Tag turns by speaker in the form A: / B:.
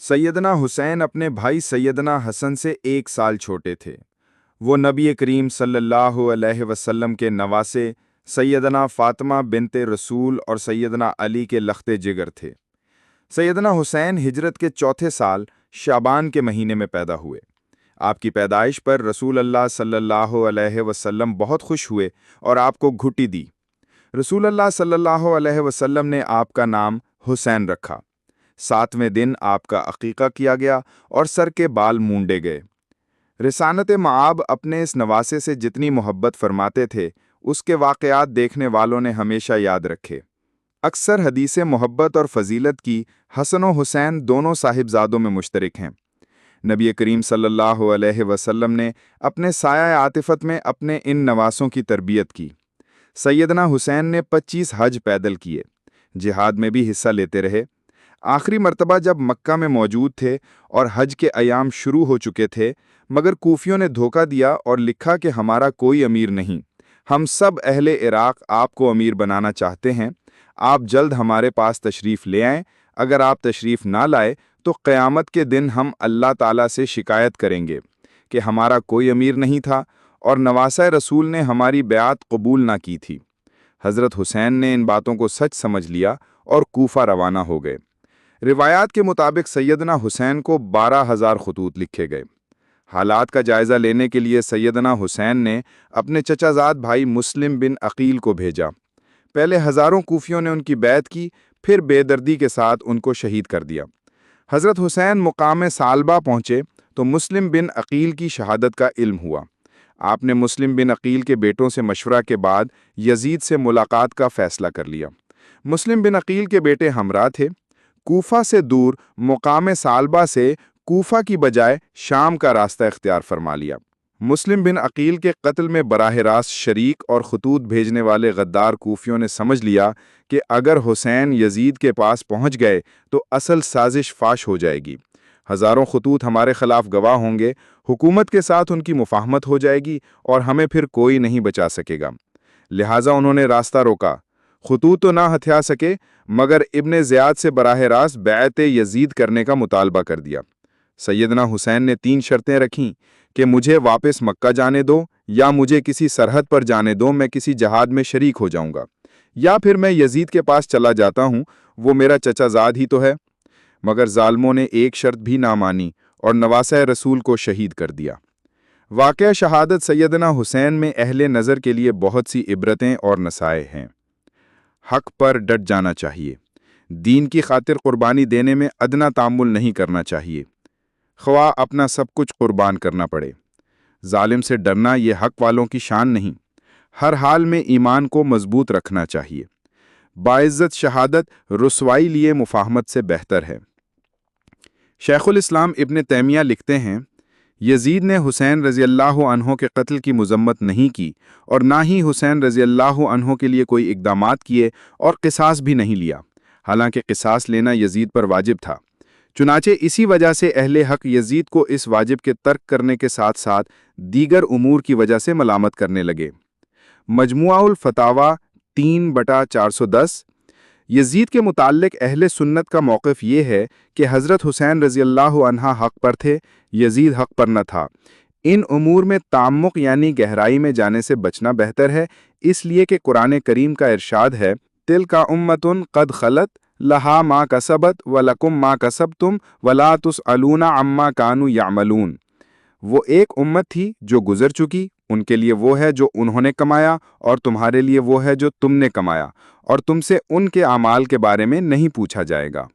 A: سیدنا حسین اپنے بھائی سیدنا حسن سے 1 سال چھوٹے تھے۔ وہ نبی کریم صلی اللہ علیہ وسلم کے نواسے سیدنا فاطمہ بنت رسول اور سیدنا علی کے لخت جگر تھے۔ سیدنا حسین ہجرت کے چوتھے سال شعبان کے مہینے میں پیدا ہوئے۔ آپ کی پیدائش پر رسول اللہ صلی اللہ علیہ وسلم بہت خوش ہوئے اور آپ کو گھٹی دی۔ رسول اللہ صلی اللہ علیہ وسلم نے آپ کا نام حسین رکھا۔ 7ویں دن آپ کا عقیقہ کیا گیا اور سر کے بال مونڈے گئے۔ رسالت مآب اپنے اس نواسے سے جتنی محبت فرماتے تھے، اس کے واقعات دیکھنے والوں نے ہمیشہ یاد رکھے۔ اکثر حدیث محبت اور فضیلت کی حسن و حسین دونوں صاحبزادوں میں مشترک ہیں۔ نبی کریم صلی اللہ علیہ وسلم نے اپنے سایہ عاطفت میں اپنے ان نواسوں کی تربیت کی۔ سیدنا حسین نے 25 حج پیدل کیے، جہاد میں بھی حصہ لیتے رہے۔ آخری مرتبہ جب مکہ میں موجود تھے اور حج کے ایام شروع ہو چکے تھے، مگر کوفیوں نے دھوکہ دیا اور لکھا کہ ہمارا کوئی امیر نہیں، ہم سب اہل عراق آپ کو امیر بنانا چاہتے ہیں، آپ جلد ہمارے پاس تشریف لے آئیں، اگر آپ تشریف نہ لائے تو قیامت کے دن ہم اللہ تعالیٰ سے شکایت کریں گے کہ ہمارا کوئی امیر نہیں تھا اور نواسہ رسول نے ہماری بیعت قبول نہ کی تھی۔ حضرت حسین نے ان باتوں کو سچ سمجھ لیا اور کوفہ روانہ ہو گئے۔ روایات کے مطابق سیدنا حسین کو 12,000 خطوط لکھے گئے۔ حالات کا جائزہ لینے کے لیے سیدنا حسین نے اپنے چچا زاد بھائی مسلم بن عقیل کو بھیجا۔ پہلے ہزاروں کوفیوں نے ان کی بیعت کی، پھر بے دردی کے ساتھ ان کو شہید کر دیا۔ حضرت حسین مقام سالبہ پہنچے تو مسلم بن عقیل کی شہادت کا علم ہوا۔ آپ نے مسلم بن عقیل کے بیٹوں سے مشورہ کے بعد یزید سے ملاقات کا فیصلہ کر لیا۔ مسلم بن عقیل کے بیٹے ہمراہ تھے۔ کوفہ سے دور مقام سالبہ سے کوفہ کی بجائے شام کا راستہ اختیار فرما لیا۔ مسلم بن عقیل کے قتل میں براہ راست شریک اور خطوط بھیجنے والے غدار کوفیوں نے سمجھ لیا کہ اگر حسین یزید کے پاس پہنچ گئے تو اصل سازش فاش ہو جائے گی، ہزاروں خطوط ہمارے خلاف گواہ ہوں گے، حکومت کے ساتھ ان کی مفاہمت ہو جائے گی اور ہمیں پھر کوئی نہیں بچا سکے گا۔ لہٰذا انہوں نے راستہ روکا۔ خطوط تو نہ ہتھیا سکے، مگر ابن زیاد سے براہ راست بیعت یزید کرنے کا مطالبہ کر دیا۔ سیدنا حسین نے 3 شرطیں رکھیں کہ مجھے واپس مکہ جانے دو، یا مجھے کسی سرحد پر جانے دو، میں کسی جہاد میں شریک ہو جاؤں گا، یا پھر میں یزید کے پاس چلا جاتا ہوں، وہ میرا چچا زاد ہی تو ہے۔ مگر ظالموں نے ایک شرط بھی نہ مانی اور نواسہ رسول کو شہید کر دیا۔ واقعہ شہادت سیدنا حسین میں اہل نظر کے لیے بہت سی عبرتیں اور نصائح ہیں۔ حق پر ڈٹ جانا چاہیے۔ دین کی خاطر قربانی دینے میں ادنا تامل نہیں کرنا چاہیے، خواہ اپنا سب کچھ قربان کرنا پڑے۔ ظالم سے ڈرنا یہ حق والوں کی شان نہیں۔ ہر حال میں ایمان کو مضبوط رکھنا چاہیے۔ باعزت شہادت رسوائی لیے مفاہمت سے بہتر ہے۔ شیخ الاسلام ابن تیمیہ لکھتے ہیں، یزید نے حسین رضی اللہ عنہ کے قتل کی مذمت نہیں کی اور نہ ہی حسین رضی اللہ عنہ کے لیے کوئی اقدامات کیے اور قصاص بھی نہیں لیا، حالانکہ قصاص لینا یزید پر واجب تھا۔ چنانچہ اسی وجہ سے اہل حق یزید کو اس واجب کے ترک کرنے کے ساتھ ساتھ دیگر امور کی وجہ سے ملامت کرنے لگے۔ مجموعہ الفتاوی 3/410۔ یزید کے متعلق اہل سنت کا موقف یہ ہے کہ حضرت حسین رضی اللہ عنہ حق پر تھے، یزید حق پر نہ تھا۔ ان امور میں تعمق یعنی گہرائی میں جانے سے بچنا بہتر ہے، اس لیے کہ قرآن کریم کا ارشاد ہے، تِلْکَ أُمَّةٌ قَدْ خَلَتْ لَہَا مَا کَسَبَتْ وَلَکُم مَا کَسَبْتُم وَلَا تُسْأَلُونَ عَمَّا كَانُوا يَعْمَلُونَ۔ وہ ایک امت تھی جو گزر چکی، ان کے لیے وہ ہے جو انہوں نے کمایا اور تمہارے لیے وہ ہے جو تم نے کمایا، اور تم سے ان کے اعمال کے بارے میں نہیں پوچھا جائے گا۔